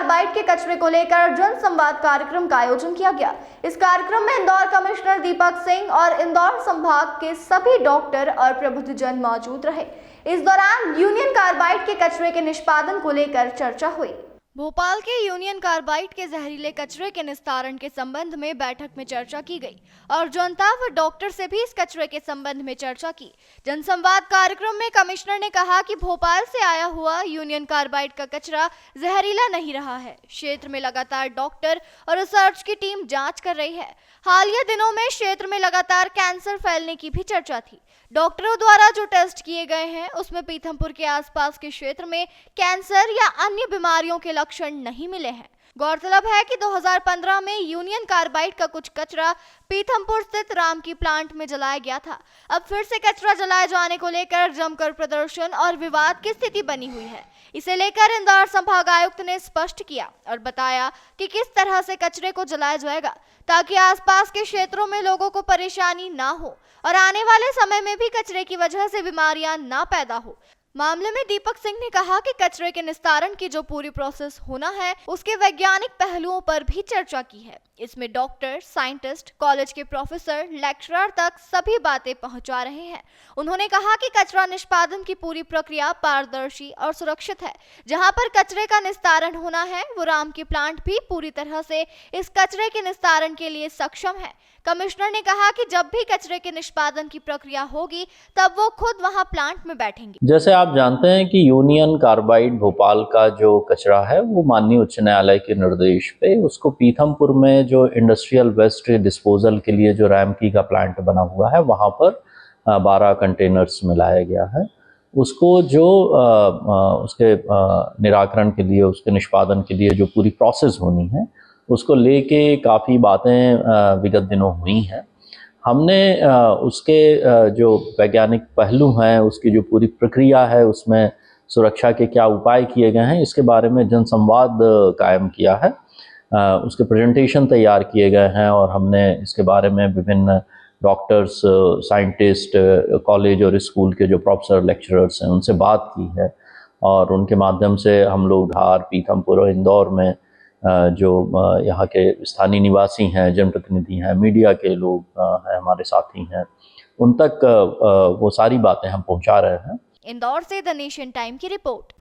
Carbide के कचरे को लेकर जन संवाद कार्यक्रम का आयोजन किया गया। इस कार्यक्रम में इंदौर कमिश्नर दीपक सिंह और इंदौर संभाग के सभी डॉक्टर और प्रबुद्धजन मौजूद रहे। इस दौरान यूनियन कार्बाइड के कचरे के निष्पादन को लेकर चर्चा हुई। भोपाल के यूनियन कार्बाइड के जहरीले कचरे के निस्तारण के संबंध में बैठक में चर्चा की गई और जनता व डॉक्टर से भी इस कचरे के संबंध में चर्चा की। जनसंवाद कार्यक्रम में कमिश्नर ने कहा कि भोपाल से आया हुआ यूनियन कार्बाइड का कचरा जहरीला नहीं रहा है। क्षेत्र में लगातार डॉक्टर और रिसर्च की टीम जांच कर रही है। हालिया दिनों में क्षेत्र में लगातार कैंसर फैलने की भी चर्चा थी। डॉक्टरों द्वारा जो टेस्ट किए गए हैं उसमें पीथमपुर के आसपास के क्षेत्र में कैंसर या अन्य बीमारियों के लक्षण नहीं मिले हैं। गौरतलब है कि 2015 में यूनियन कार्बाइड का कुछ कचरा पीथमपुर स्थित राम की प्लांट में जलाया गया था। अब फिर से कचरा जलाए जाने को लेकर जमकर प्रदर्शन और विवाद की स्थिति बनी हुई है। इसे लेकर इंदौर संभाग आयुक्त ने स्पष्ट किया और बताया कि किस तरह से कचरे को जलाया जाएगा ताकि आसपास के क्षेत्रों में लोगों को परेशानी ना हो और आने वाले समय में भी कचरे की वजह से बीमारियां ना पैदा हो। मामले में दीपक सिंह ने कहा कि कचरे के निस्तारण की जो पूरी प्रोसेस होना है उसके वैज्ञानिक पहलुओं पर भी चर्चा की है। इसमें डॉक्टर, साइंटिस्ट, कॉलेज के प्रोफेसर, लेक्चरर तक सभी बातें पहुंचा रहे हैं। उन्होंने कहा कि कचरा निष्पादन की पूरी प्रक्रिया पारदर्शी और सुरक्षित है। जहां पर कचरे का निस्तारण होना है वो राम की प्लांट भी पूरी तरह से इस कचरे के निस्तारण के लिए सक्षम है। कमिश्नर ने कहा कि जब भी कचरे के निष्पादन की प्रक्रिया होगी तब वो खुद वहां प्लांट में बैठेंगे। जैसे आप जानते हैं कि यूनियन कार्बाइड भोपाल का जो कचरा है वो माननीय उच्च न्यायालय के निर्देश पे उसको पीथमपुर में जो इंडस्ट्रियल वेस्ट डिस्पोजल के लिए जो रैमकी का प्लांट बना हुआ है वहाँ पर 12 कंटेनर्स में लाया गया है। उसको जो उसके निराकरण के लिए, उसके निष्पादन के लिए जो पूरी प्रोसेस होनी है उसको लेके काफ़ी बातें विगत दिनों हुई हैं। हमने उसके जो वैज्ञानिक पहलू हैं, उसकी जो पूरी प्रक्रिया है, उसमें सुरक्षा के क्या उपाय किए गए हैं, इसके बारे में जनसंवाद कायम किया है। उसके प्रेजेंटेशन तैयार किए गए हैं और हमने इसके बारे में विभिन्न डॉक्टर्स, साइंटिस्ट, कॉलेज और स्कूल के जो प्रोफेसर, लेक्चरर्स हैं उनसे बात की है और उनके माध्यम से हम लोग धार, पीथमपुर और इंदौर में जो यहाँ के स्थानीय निवासी हैं, जनप्रतिनिधि हैं, मीडिया के लोग हैं, हमारे साथी हैं, उन तक वो सारी बातें हम पहुँचा रहे हैं। इंदौर से द नेशन टाइम की रिपोर्ट।